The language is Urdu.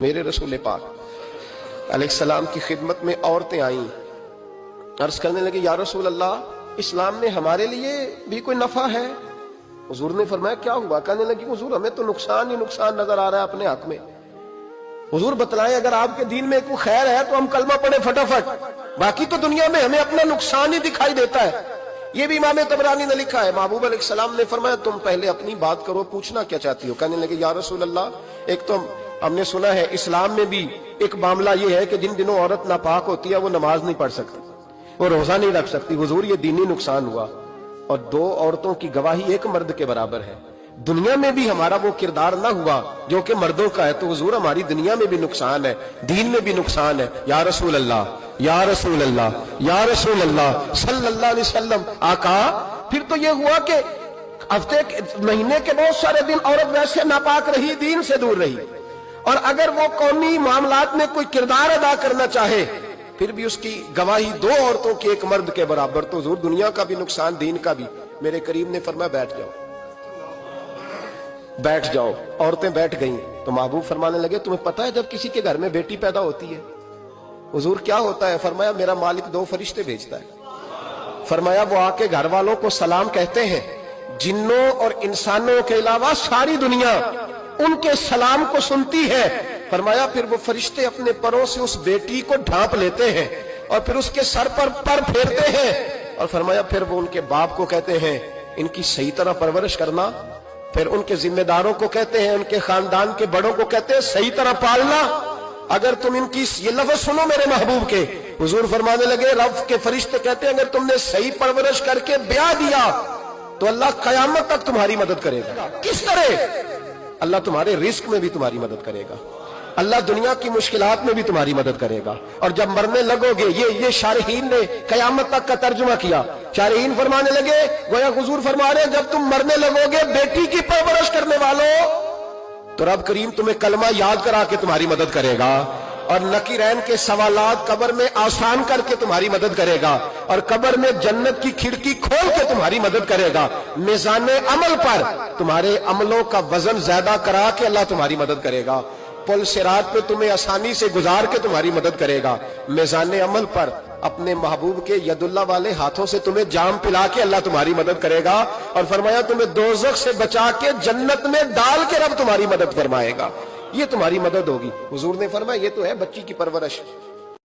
میرے رسول پاک علیہ السلام کی خدمت میں عورتیں آئیں، عرض کرنے لگے یا رسول اللہ اسلام میں ہمارے لیے بھی کوئی نفع ہے؟ حضور نے فرمایا کیا ہوا؟ کہنے لگی حضور ہمیں تو نقصان ہی نقصان نظر آ رہا ہے اپنے حق میں۔ حضور بتلائیں اگر آپ کے دین میں کوئی خیر ہے تو ہم کلمہ پڑھیں فٹافٹ، باقی تو دنیا میں ہمیں اپنا نقصان ہی دکھائی دیتا ہے۔ یہ بھی امام طبرانی نے لکھا ہے، محبوب علیہ السلام نے فرمایا تم پہلے اپنی بات کرو، پوچھنا کیا چاہتی ہو؟ کہنے لگے یا رسول اللہ ایک تو ہم نے سنا ہے اسلام میں بھی ایک معاملہ یہ ہے کہ جن دنوں عورت ناپاک ہوتی ہے وہ نماز نہیں پڑھ سکتی، وہ روزہ نہیں رکھ سکتی۔ حضور یہ دینی نقصان ہوا، اور دو عورتوں کی گواہی ایک مرد کے برابر ہے۔ دنیا میں بھی ہمارا وہ کردار نہ ہوا جو کہ مردوں کا ہے، تو حضور ہماری دنیا میں بھی نقصان ہے، دین میں بھی نقصان ہے۔ یا رسول اللہ یا رسول اللہ یا رسول اللہ صلی اللہ علیہ وسلم آقا۔ پھر تو یہ ہوا کہ ہفتے مہینے کے بہت سارے دن عورت ویسے ناپاک رہی، دین سے دور رہی، اور اگر وہ قومی معاملات میں کوئی کردار ادا کرنا چاہے پھر بھی اس کی گواہی دو عورتوں کی ایک مرد کے برابر، تو حضور دنیا کا بھی نقصان دین کا بھی۔ میرے کریم نے فرمایا بیٹھ جاؤ بیٹھ جاؤ۔ عورتیں بیٹھ گئیں تو محبوب فرمانے لگے تمہیں پتہ ہے جب کسی کے گھر میں بیٹی پیدا ہوتی ہے حضور کیا ہوتا ہے؟ فرمایا میرا مالک دو فرشتے بھیجتا ہے، فرمایا وہ آ کے گھر والوں کو سلام کہتے ہیں، جنوں اور انسانوں کے علاوہ ساری دنیا ان کے سلام کو سنتی ہے۔ فرمایا پھر وہ فرشتے اپنے پروں سے اس بیٹی کو ڈھانپ لیتے ہیں اور پھر اس کے سر پر پھیرتے ہیں، اور فرمایا پھر وہ ان کے باپ کو کہتے ہیں ان کی صحیح طرح پرورش کرنا، پھر ان کے ذمہ داروں کو کہتے ہیں، ان کے خاندان کے بڑوں کو کہتے ہیں صحیح طرح پالنا۔ اگر تم ان کی یہ لفظ سنو میرے محبوب کے، حضور فرمانے لگے رب کے فرشتے کہتے ہیں اگر تم نے صحیح پرورش کر کے بیاہ دیا تو اللہ قیامت تک تمہاری مدد کرے گا۔ کس طرح؟ اللہ تمہارے رزق میں بھی تمہاری مدد کرے گا، اللہ دنیا کی مشکلات میں بھی تمہاری مدد کرے گا، اور جب مرنے لگو گے یہ شارحین نے قیامت تک کا ترجمہ کیا۔ شارحین فرمانے لگے گویا حضور فرما رہے ہیں جب تم مرنے لگو گے بیٹی کی پرورش کرنے والوں تو رب کریم تمہیں کلمہ یاد کرا کے تمہاری مدد کرے گا، اور نکیرین کے سوالات قبر میں آسان کر کے تمہاری مدد کرے گا، اور قبر میں جنت کی کھڑکی کھول کے تمہاری مدد کرے گا۔ میزان عمل پر تمہارے عملوں کا وزن زیادہ کرا کے اللہ تمہاری مدد کرے گا، پل صراط پہ تمہیں آسانی سے گزار کے تمہاری مدد کرے گا۔ میزان عمل پر اپنے محبوب کے ید اللہ والے ہاتھوں سے تمہیں جام پلا کے اللہ تمہاری مدد کرے گا، اور فرمایا تمہیں دوزخ سے بچا کے جنت میں ڈال کے رب تمہاری مدد فرمائے گا۔ یہ تمہاری مدد ہوگی۔ حضور نے فرمایا یہ تو ہے بچی کی پرورش،